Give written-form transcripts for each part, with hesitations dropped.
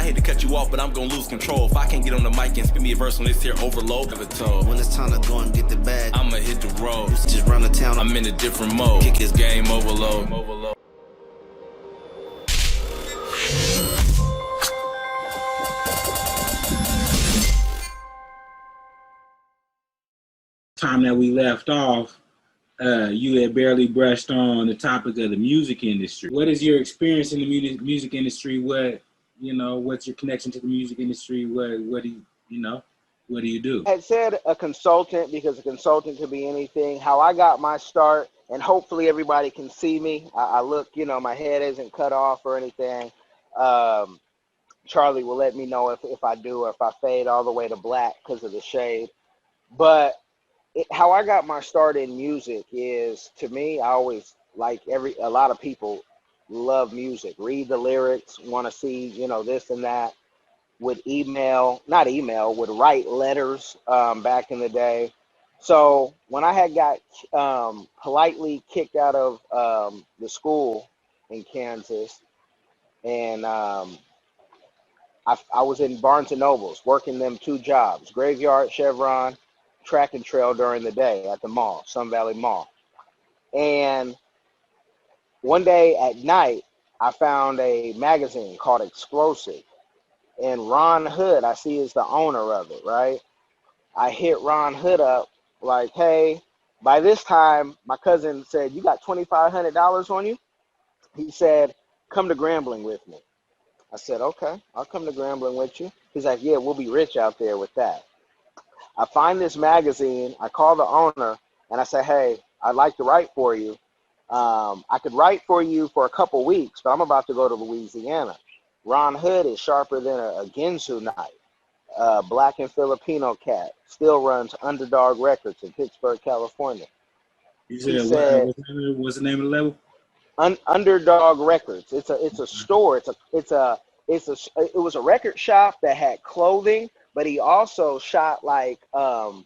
I hate to cut you off, but I'm gonna lose control. If I can't get on the mic and spin me a verse on this here overload, never told. When it's time to go and get the bag, I'ma hit the road. Just run the town. I'm in a different mode. Kick his game overload. Time that we left off, you had barely brushed on the topic of the music industry. What is your experience in the music industry? What's your connection to the music industry? What do you do? I had said a consultant because a consultant could be anything. How I got my start, and hopefully everybody can see me. I look, my head isn't cut off or anything. Charlie will let me know if I do or if I fade all the way to black because of the shade. But how I got my start in music is, to me, I always a lot of people love music, read the lyrics, want to see, this and that. Would write letters back in the day. So when I had got politely kicked out of the school in Kansas, and I was in Barnes and Nobles working them 2 jobs, Graveyard, Chevron, track and trail during the day at the mall, Sun Valley Mall. And one day at night, I found a magazine called Explosive. And Ron Hood, I see, is the owner of it, right? I hit Ron Hood up like, hey, by this time, my cousin said, you got $2,500 on you? He said, come to Grambling with me. I said, okay, I'll come to Grambling with you. He's like, yeah, we'll be rich out there with that. I find this magazine, I call the owner, and I say, hey, I'd like to write for you. I could write for you for a couple weeks, but I'm about to go to Louisiana. Ron Hood is sharper than a Ginsu knife. Black and Filipino cat, still runs Underdog Records in Pittsburgh, California. You said, what's the name of the label? Underdog Records. It's a store. It was a record shop that had clothing, but he also shot how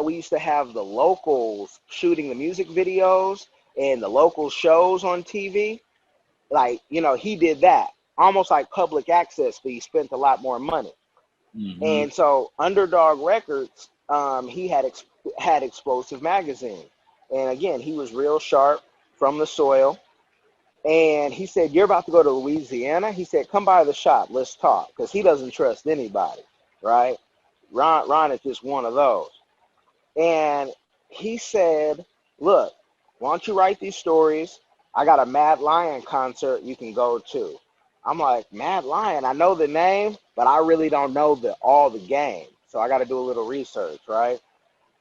we used to have the locals shooting the music videos and the local shows on TV. He did that. Almost like public access, but he spent a lot more money. Mm-hmm. And so Underdog Records, he had Explosive magazine. And again, he was real sharp from the soil. And he said, you're about to go to Louisiana? He said, come by the shop, let's talk. Because he doesn't trust anybody, right? Ron is just one of those. And he said, look, why don't you write these stories? I got a Mad Lion concert you can go to. I'm like, Mad Lion, I know the name, but I really don't know all the game. So I got to do a little research, right?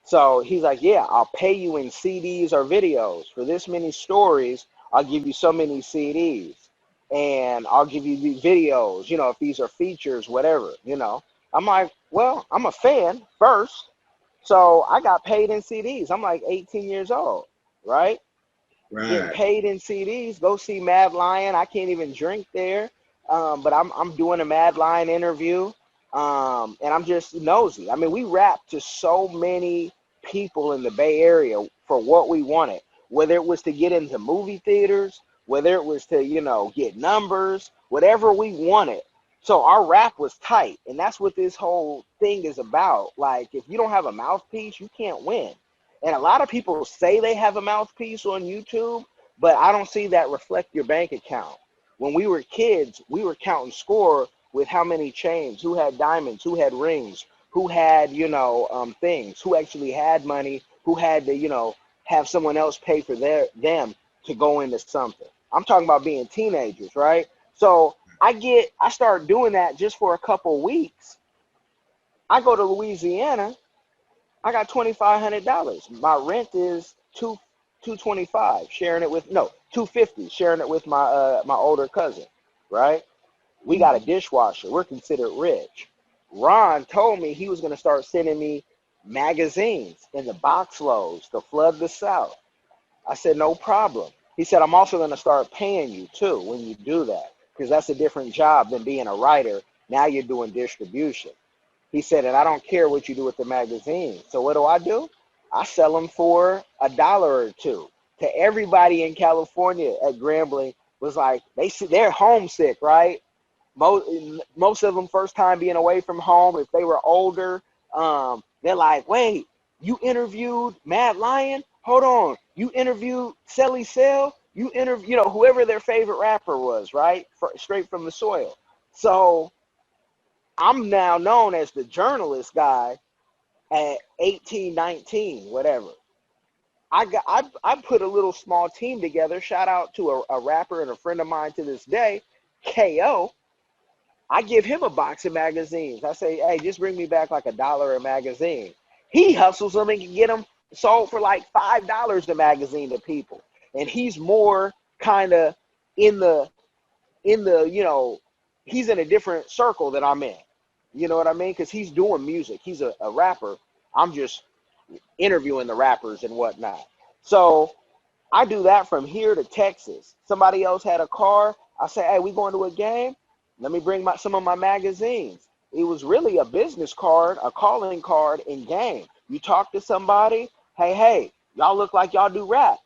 So he's like, yeah, I'll pay you in CDs or videos. For this many stories, I'll give you so many CDs. And I'll give you the videos, if these are features, whatever, I'm like, well, I'm a fan first. So I got paid in CDs. I'm like 18 years old, right? Right. Getting paid in CDs, go see Mad Lion. I can't even drink there, but I'm doing a Mad Lion interview, and I'm just nosy. I mean, we rapped to so many people in the Bay Area for what we wanted, whether it was to get into movie theaters, whether it was to, get numbers, whatever we wanted. So our rap was tight, and that's what this whole thing is about. Like, if you don't have a mouthpiece, you can't win. And a lot of people say they have a mouthpiece on YouTube, but I don't see that reflect your bank account. When we were kids, we were counting score with how many chains, who had diamonds, who had rings, who had, things, who actually had money, who had to, have someone else pay for them to go into something. I'm talking about being teenagers, right? So I start doing that just for a couple weeks. I go to Louisiana. I got $2,500. My rent is $225, $250, sharing it with my older cousin, right? We got a dishwasher. We're considered rich. Ron told me he was going to start sending me magazines in the box loads to flood the South. I said, no problem. He said, I'm also going to start paying you too when you do that, because that's a different job than being a writer. Now you're doing distribution. He said, and I don't care what you do with the magazine. So what do? I sell them for $1 or $2 to everybody in California at Grambling. Was like, they're homesick, right? Most of them first time being away from home. If they were older, they're like, wait, you interviewed Mad Lion? Hold on, you interviewed Selly Cell? You interview, whoever their favorite rapper was, right? Straight from the soil. So I'm now known as the journalist guy at 18, 19, whatever. I put a little small team together. Shout out to a rapper and a friend of mine to this day, KO. I give him a box of magazines. I say, hey, just bring me back like $1 a magazine. He hustles them and can get them sold for like $5 a magazine to people. And he's more kind of in the, he's in a different circle that I'm in. You know what I mean? Because he's doing music. He's a rapper. I'm just interviewing the rappers and whatnot. So I do that from here to Texas. Somebody else had a car. I say, hey, we going to a game? Let me bring some of my magazines. It was really a business card, a calling card in game. You talk to somebody, hey, y'all look like y'all do rap.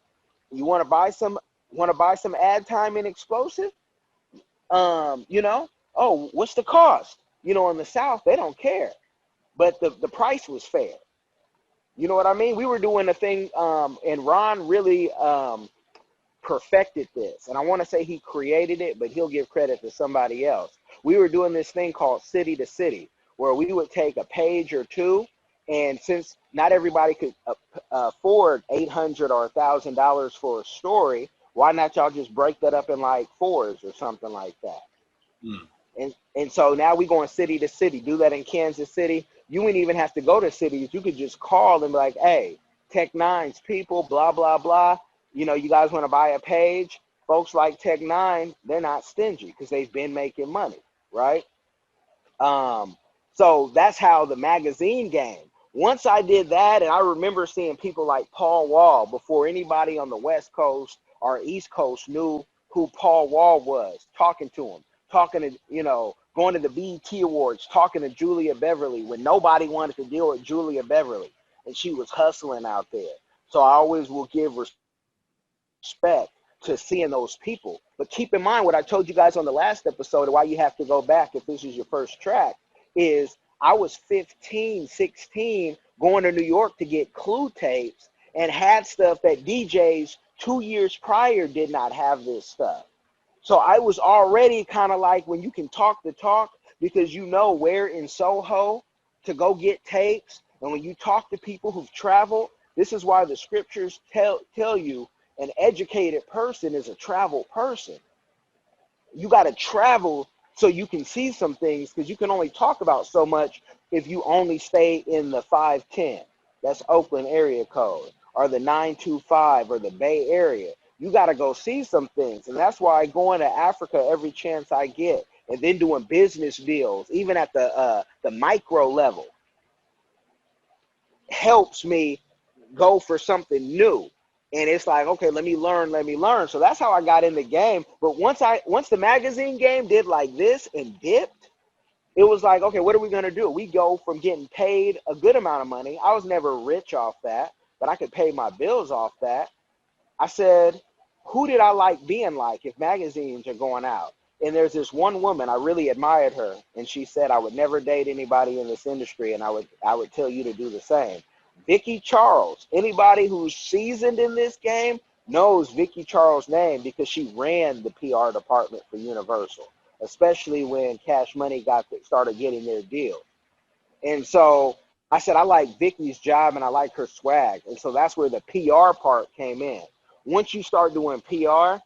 You want to buy some ad time in Explosive? Oh, what's the cost? In the South, they don't care. But the price was fair. You know what I mean? We were doing a thing, and Ron really perfected this. And I want to say he created it, but he'll give credit to somebody else. We were doing this thing called City to City, where we would take a page or two, and since not everybody could afford $800 or $1,000 for a story, why not y'all just break that up in like fours or something like that? And so now we going city to city. Do that in Kansas City. You wouldn't even have to go to cities. You could just call and be like, hey, Tech Nine's people, blah, blah, blah. You guys want to buy a page? Folks like Tech Nine, they're not stingy because they've been making money, right? So that's how the magazine game. Once I did that, and I remember seeing people like Paul Wall before anybody on the West Coast or East Coast knew who Paul Wall was, talking to him, talking to, going to the BET Awards, talking to Julia Beverly when nobody wanted to deal with Julia Beverly, and she was hustling out there. So I always will give respect to seeing those people. But keep in mind what I told you guys on the last episode, why you have to go back if this is your first track, is I was 15, 16, going to New York to get Clue tapes and had stuff that DJs 2 years prior did not have this stuff. So I was already kind of like when you can talk the talk because you know where in Soho to go get tapes. And when you talk to people who've traveled, this is why the scriptures tell you an educated person is a travel person. You got to travel so you can see some things because you can only talk about so much if you only stay in the 510. That's Oakland area code, or the 925 or the Bay Area. You got to go see some things. And that's why I go into Africa every chance I get, and then doing business deals, even at the micro level, helps me go for something new. And it's like, okay, let me learn. So that's how I got in the game. But once the magazine game did like this and dipped, it was like, okay, what are we going to do? We go from getting paid a good amount of money. I was never rich off that, but I could pay my bills off that. I said, who did I like being like if magazines are going out? And there's this one woman, I really admired her. And she said, I would never date anybody in this industry. And I would tell you to do the same. Vicky Charles. Anybody who's seasoned in this game knows Vicky Charles' name because she ran the PR department for Universal, especially when Cash Money started getting their deal. And so I said, I like Vicky's job and I like her swag. And so that's where the PR part came in. Once you start doing PR,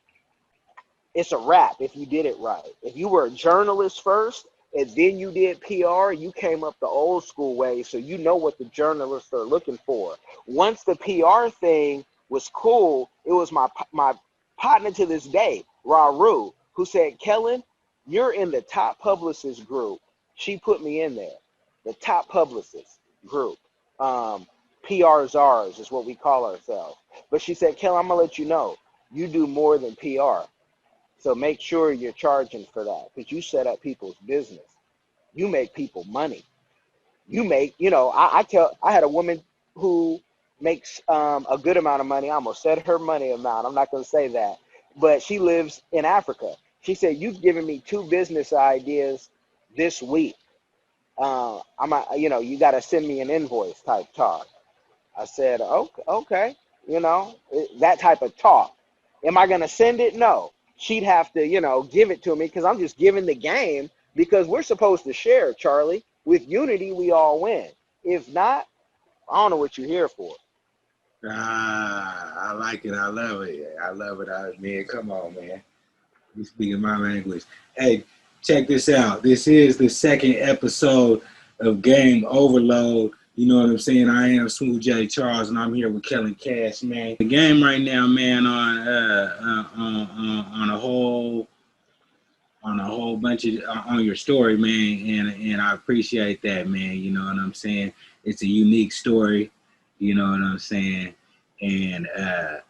it's a wrap if you did it right. If you were a journalist first and then you did PR, you came up the old school way, so you know what the journalists are looking for. Once the PR thing was cool, it was my partner to this day, Raru, who said, Kellen, you're in the top publicist group. She put me in there, the top publicist group. PR czars is what we call ourselves. But she said, Kellen, I'm going to let you know, you do more than PR. So make sure you're charging for that because you set up people's business. You make people money. You make, I had a woman who makes a good amount of money. I almost said her money amount. I'm not going to say that. But she lives in Africa. She said, "You've given me 2 business ideas this week. You got to send me an invoice type talk." I said, okay, that type of talk. Am I going to send it? No. She'd have to, give it to me because I'm just giving the game because we're supposed to share, Charlie. With unity, we all win. If not, I don't know what you're here for. I like it. I love it. Man, come on, man. You speaking my language. Hey, check this out. This is the second episode of Game Overload. You know what I'm saying? I am Smoove J Charles, and I'm here with Kellen Kash, man. The game right now, man, on a whole bunch of on your story, man, and I appreciate that, man. You know what I'm saying? It's a unique story. You know what I'm saying? And I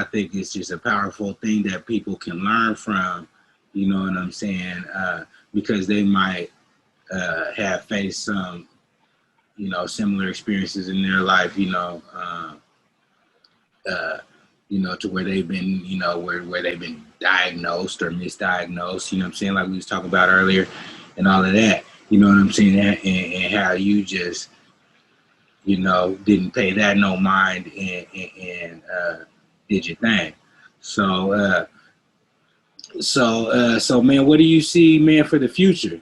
think it's just a powerful thing that people can learn from. You know what I'm saying? Because they might have faced some, similar experiences in their life, to where they've been, where they've been diagnosed or misdiagnosed, you know what I'm saying? Like we was talking about earlier and all of that, you know what I'm saying? And how you just, didn't pay that no mind and did your thing. So man, what do you see, man, for the future?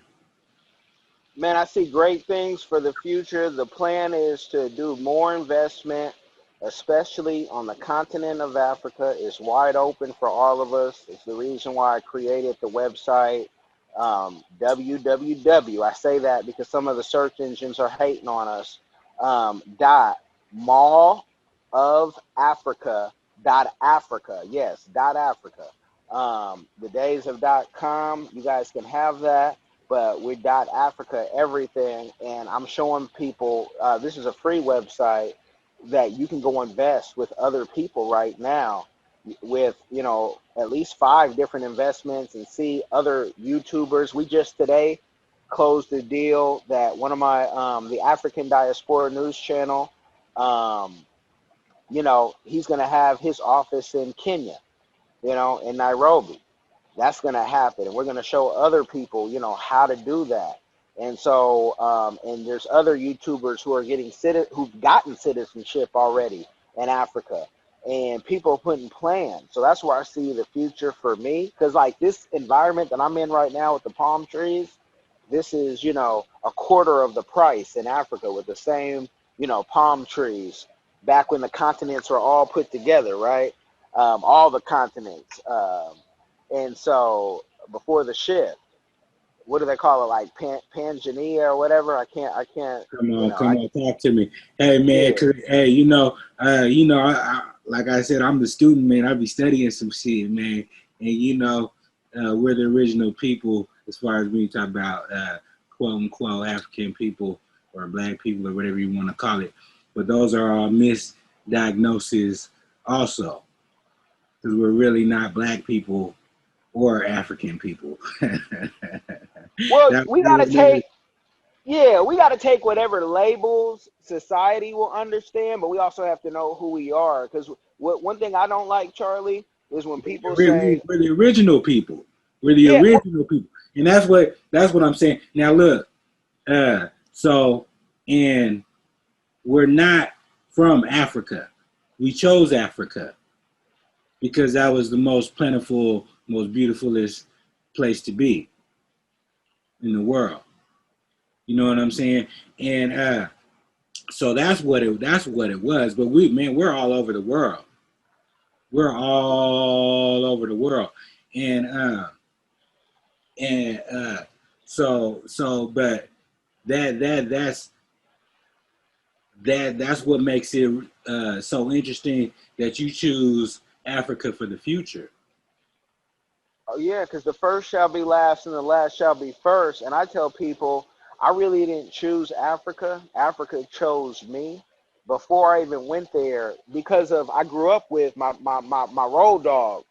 Man, I see great things for the future. The plan is to do more investment, especially on the continent of Africa. It's wide open for all of us. It's the reason why I created the website, www. I say that because some of the search engines are hating on us. Mall of Africa. Africa. Yes, Africa. The days of .com, you guys can have that. But we're .Africa everything, and I'm showing people this is a free website that you can go invest with other people right now with, at least 5 different investments and see other YouTubers. We just today closed a deal that one of my, the African Diaspora News Channel, he's going to have his office in Kenya, in Nairobi. That's going to happen, and we're going to show other people, how to do that. And so, and there's other YouTubers who are who've gotten citizenship already in Africa, and people putting plans. So that's where I see the future for me, because like this environment that I'm in right now with the palm trees, this is, a quarter of the price in Africa with the same, palm trees back when the continents were all put together, right? All the continents. And so before the shift, what do they call it? Like Pangea or whatever. I can't. Come on, talk to me. Hey man, yeah. I like I said, I'm the student, man. I be studying some shit, man. And we're the original people as far as we talk about quote unquote African people or black people or whatever you want to call it. But those are all misdiagnoses also, because we're really not black people or African people. Well, we got to take whatever labels society will understand, but we also have to know who we are. Because one thing I don't like, Charlie, is when people say we're the original people. We're the original people, and that's what I'm saying. Now look, and we're not from Africa. We chose Africa because that was the most plentiful, most beautifulest place to be in the world. You know what I'm saying? And so that's what it was. But we're all over the world. We're all over the world. But that's what makes it so interesting that you choose Africa for the future. Oh, yeah, because the first shall be last and the last shall be first. And I tell people, I really didn't choose Africa. Africa chose me before I even went there because I grew up with my road dog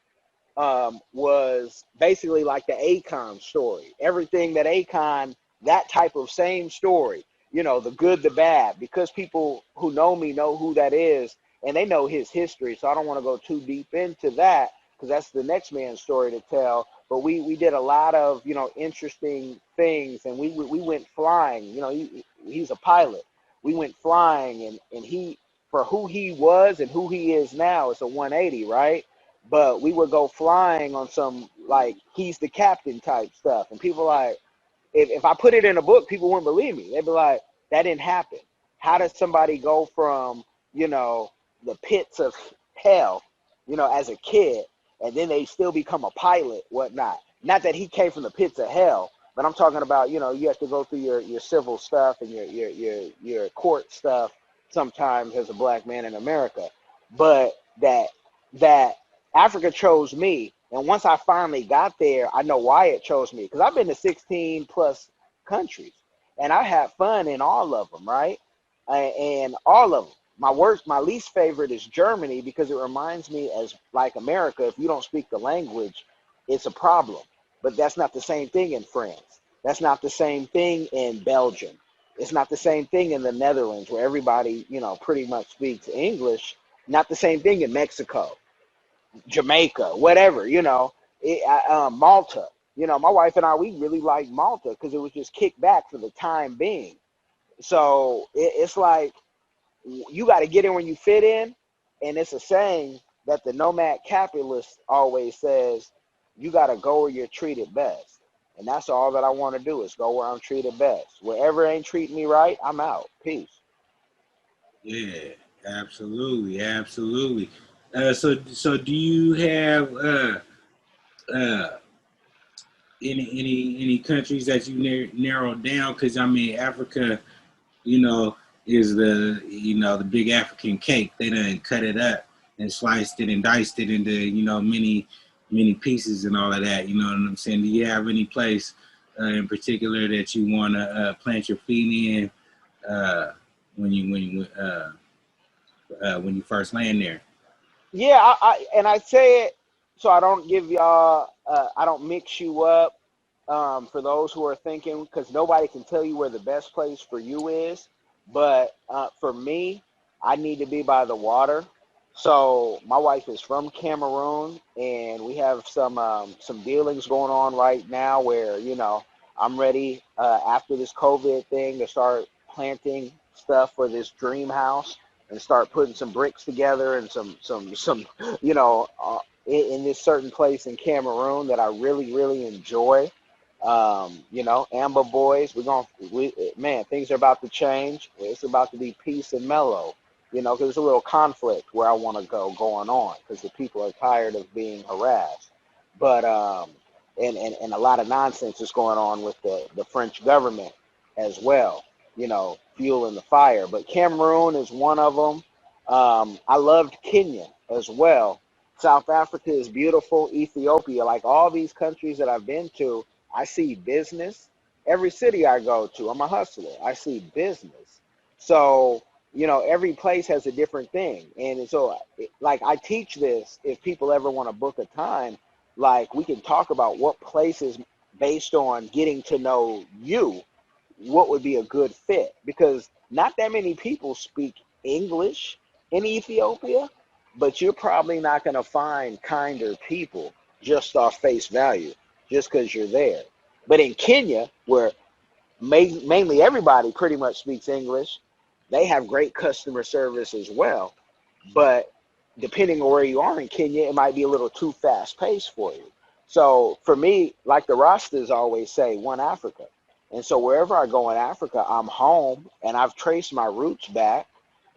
was basically like the Akon story. Everything that Akon, that type of same story, the good, the bad, because people who know me know who that is and they know his history. So I don't want to go too deep into that, because that's the next man's story to tell. but we did a lot of, you know, interesting things, and we went flying. You know, he's a pilot. We went flying, and he, for who he was and who he is now, it's a 180, right? But we would go flying on some, like, he's the captain type stuff, and people like, if I put it in a book, people wouldn't believe me. They'd be like, that didn't happen. How does somebody go from, you know, the pits of hell, you know, as a kid, and then they still become a pilot, whatnot? Not that he came from the pits of hell, but I'm talking about, you know, you have to go through your civil stuff and your court stuff sometimes as a black man in America. But that Africa chose me. And once I finally got there, I know why it chose me. Because I've been to 16 plus countries, and I had fun in all of them, right? And all of them. My least favorite is Germany, because it reminds me, as like America, if you don't speak the language, it's a problem. But that's not the same thing in France. That's not the same thing in Belgium. It's not the same thing in the Netherlands, where everybody, you know, pretty much speaks English. Not the same thing in Mexico, Jamaica, whatever, you know, Malta. You know, my wife and I, we really liked Malta because it was just kicked back for the time being. So it's like, you got to get in when you fit in. And it's a saying that the nomad capitalist always says, you got to go where you're treated best. And that's all that I want to do, is go where I'm treated best. Wherever ain't treating me right, I'm out. Peace. Yeah, absolutely, absolutely. So do you have any countries that you narrowed down? Because I mean, Africa, you know, is the big African cake. They done cut it up and sliced it and diced it into, you know, many pieces and all of that. You know what I'm saying? Do you have any place in particular that you want to plant your feet in when you first land there? Yeah, I say it so I don't give y'all, I don't mix you up. For those who are thinking, because nobody can tell you where the best place for you is. But for me, I need to be by the water. So my wife is from Cameroon, and we have some dealings going on right now where, you know, I'm ready after this COVID thing to start planting stuff for this dream house and start putting some bricks together and some you know, in this certain place in Cameroon that I really enjoy. You know, Amber Boys, man, things are about to change. It's about to be peace and mellow, you know, because there's a little conflict where I want to going on, because the people are tired of being harassed. But, and a lot of nonsense is going on with the French government as well, you know, fueling the fire. But Cameroon is one of them. I loved Kenya as well. South Africa is beautiful. Ethiopia, like all these countries that I've been to, I see business. Every city I go to, I'm a hustler. I see business. So, you know, every place has a different thing. And so, like, I teach this, if people ever want to book a time, like, we can talk about what places, based on getting to know you, what would be a good fit. Because not that many people speak English in Ethiopia, but you're probably not going to find kinder people just off face value, just because you're there. But in Kenya, where mainly everybody pretty much speaks English, they have great customer service as well. But depending on where you are in Kenya, it might be a little too fast paced for you. So for me, like the Rastas always say, one Africa. And so wherever I go in Africa, I'm home, and I've traced my roots back.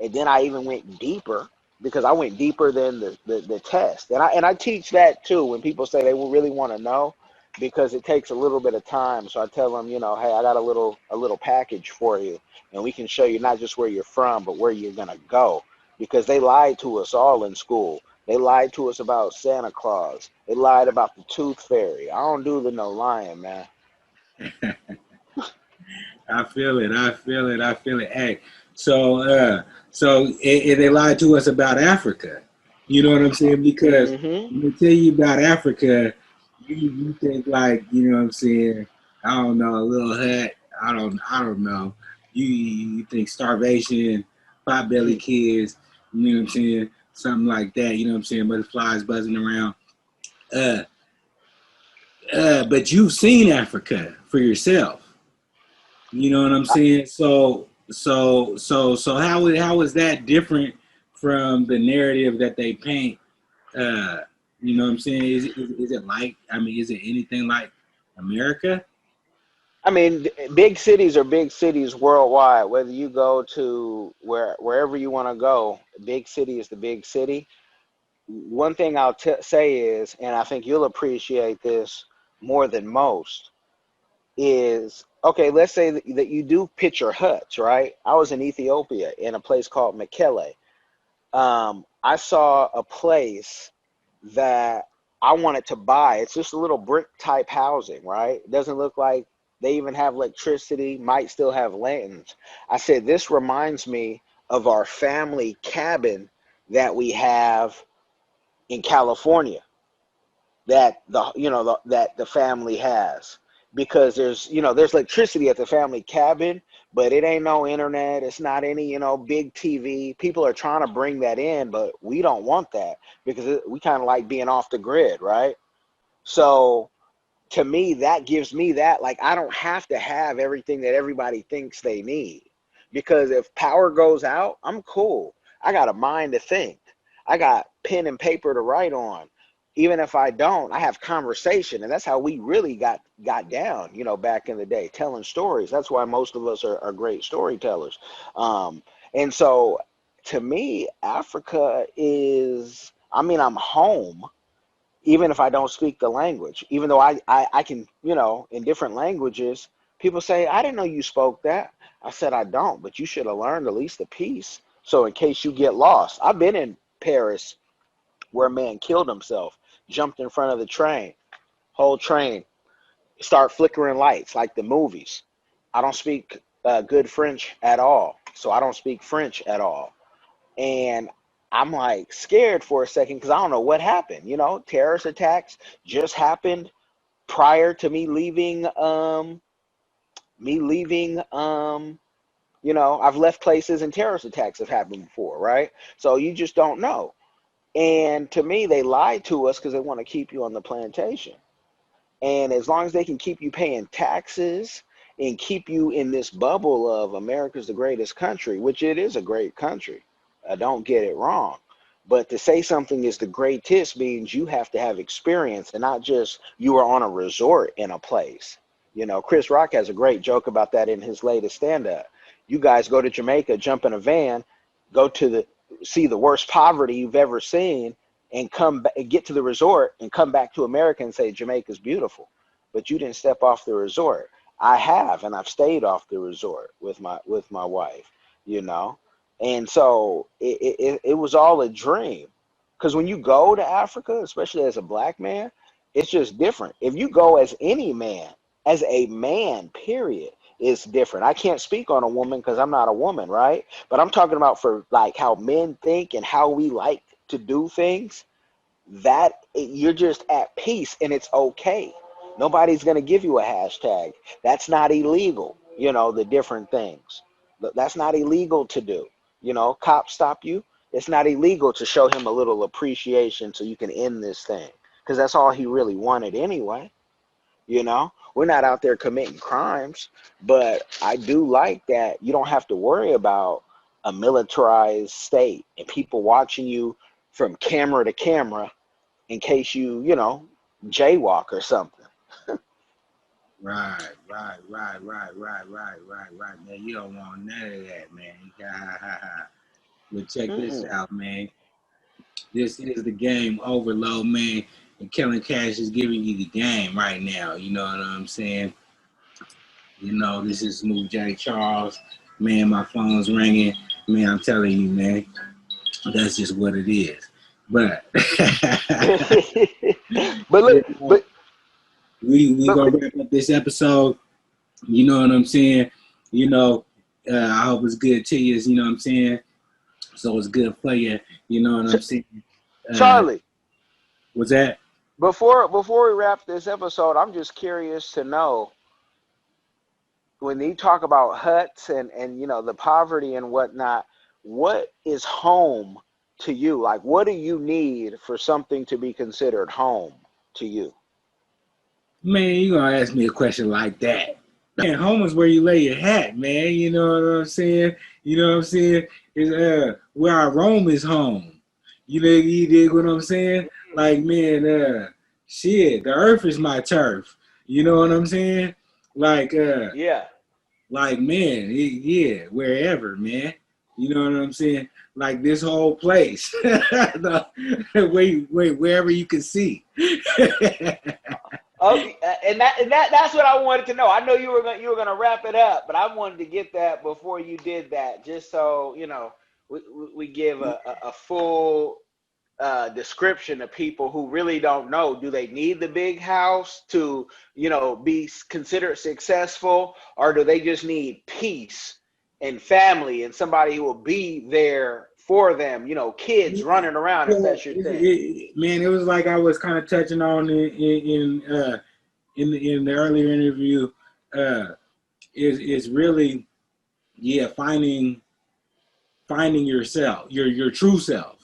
And then I even went deeper, because I went deeper than the test. And I teach that too, when people say they will really want to know, because it takes a little bit of time. So I tell them, you know, hey, I got a little package for you, and we can show you not just where you're from, but where you're going to go. Because they lied to us all in school. They lied to us about Santa Claus. They lied about the tooth fairy. I don't do the no lying, man. I feel it. Hey, so they lied to us about Africa. You know what I'm saying? Because when they tell you about Africa, you think, like, you know what I'm saying, I don't know, a little hut. I don't know. You think starvation, pot-belly kids, you know what I'm saying? Something like that, you know what I'm saying? Butterflies buzzing around. But you've seen Africa for yourself. You know what I'm saying? So how is that different from the narrative that they paint? You know what I'm saying? Is it like? I mean, is it anything like America? I mean, big cities are big cities worldwide. Whether you go to wherever you want to go, big city is the big city. One thing I'll say is, and I think you'll appreciate this more than most, is okay. Let's say that you do picture huts, right? I was in Ethiopia in a place called Mekele. I saw a place that I wanted to buy. It's just a little brick type housing, right? It doesn't look like they even have electricity, might still have lanterns. I said, this reminds me of our family cabin that we have in California, that that the family has, because there's electricity at the family cabin, but it ain't no internet, it's not any big TV. People are trying to bring that in, but we don't want that because we kind of like being off the grid, right? So to me, that gives me that, like, I don't have to have everything that everybody thinks they need, because if power goes out, I'm cool. I got a mind to think. I got pen and paper to write on. Even if I don't, I have conversation, and that's how we really got down, back in the day, telling stories. That's why most of us are great storytellers. And so to me, Africa is, I mean, I'm home, even if I don't speak the language, even though I can, in different languages. People say, I didn't know you spoke that. I said, I don't, but you should have learned at least a piece. So in case you get lost. I've been in Paris where a man killed himself, jumped in front of the train, whole train, start flickering lights like the movies. I don't speak good French at all. So I don't speak French at all. And I'm like scared for a second because I don't know what happened. Terrorist attacks just happened prior to me leaving. I've left places and terrorist attacks have happened before, right? So you just don't know. And to me, they lied to us because they want to keep you on the plantation. And as long as they can keep you paying taxes and keep you in this bubble of America's the greatest country, which it is a great country, don't get it wrong. But to say something is the greatest means you have to have experience and not just you are on a resort in a place. Chris Rock has a great joke about that in his latest stand-up. You guys go to Jamaica, jump in a van, go to see the worst poverty you've ever seen, and come back, get to the resort and come back to America and say Jamaica's beautiful, but you didn't step off the resort. I have, and I've stayed off the resort with my wife, and so it was all a dream. Because when you go to Africa, especially as a black man, it's just different. If you go as any man, as a man, period, it's different. I can't speak on a woman because I'm not a woman, right? But I'm talking about for like how men think and how we like to do things, that you're just at peace and it's okay. Nobody's going to give you a hashtag. That's not illegal, the different things. That's not illegal to do. Cops stop you. It's not illegal to show him a little appreciation so you can end this thing, because that's all he really wanted anyway. We're not out there committing crimes, but I do like that you don't have to worry about a militarized state and people watching you from camera to camera in case you jaywalk or something. Right. Man, you don't want none of that, man. But check this out, man. This is the game overload, man. And Kellen Kash is giving you the game right now. You know what I'm saying? This is Smoove J Charles. Man, my phone's ringing. Man, I'm telling you, man, that's just what it is. But But look, we gonna wrap up this episode. You know what I'm saying? I hope it's good to you. You know what I'm saying? So it's good for you. You know what I'm saying? Charlie, What's that? before we wrap this episode, I'm just curious to know, when you talk about huts and the poverty and whatnot, what is home to you? Like, what do you need for something to be considered home to you? Man, you gonna ask me a question like that? Man, home is where you lay your hat, man. You know what I'm saying? You know what I'm saying? Is where I roam is home. You dig what I'm saying? Like, man, shit, the earth is my turf. You know what I'm saying? Like, Yeah. like, man, yeah, wherever, man. You know what I'm saying? Like this whole place, wherever you can see. Okay, and that's what I wanted to know. I know you were gonna wrap it up, but I wanted to get that before you did that, just so you know, we give a full description of people who really don't know. Do they need the big house to, you know, be considered successful, or do they just need peace and family and somebody who will be there for them? You know, kids running around, if that's your thing. Man, it was like I was kind of touching on in the earlier interview. Is really, yeah, finding yourself, your true self,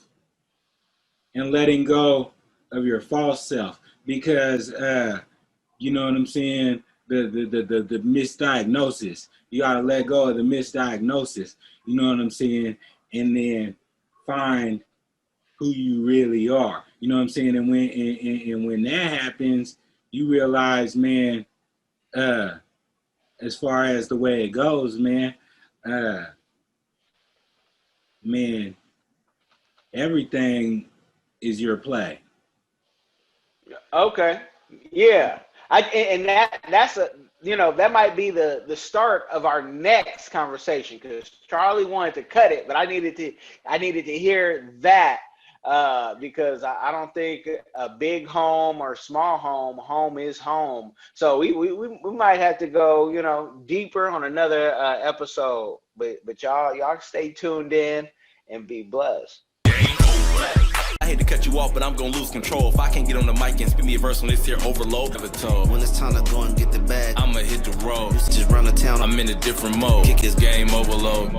and letting go of your false self, because you know what I'm saying, the misdiagnosis. You gotta let go of the misdiagnosis. You know what I'm saying, and then find who you really are. You know what I'm saying, and when that happens, you realize, man, as far as the way it goes, man, man, everything is your play. Okay. Yeah. And that's a, you know, that might be the start of our next conversation, because Charlie wanted to cut it, but I needed to hear that because I don't think a big home or small home is home. So we might have to go, you know, deeper on another episode. But y'all stay tuned in and be blessed. I hate to cut you off, but I'm gonna lose control. If I can't get on the mic and spin me a verse on this here overload, never told. When it's time to go and get the bag, I'ma hit the road. just run the town. I'm in a different mode. Kick his game overload.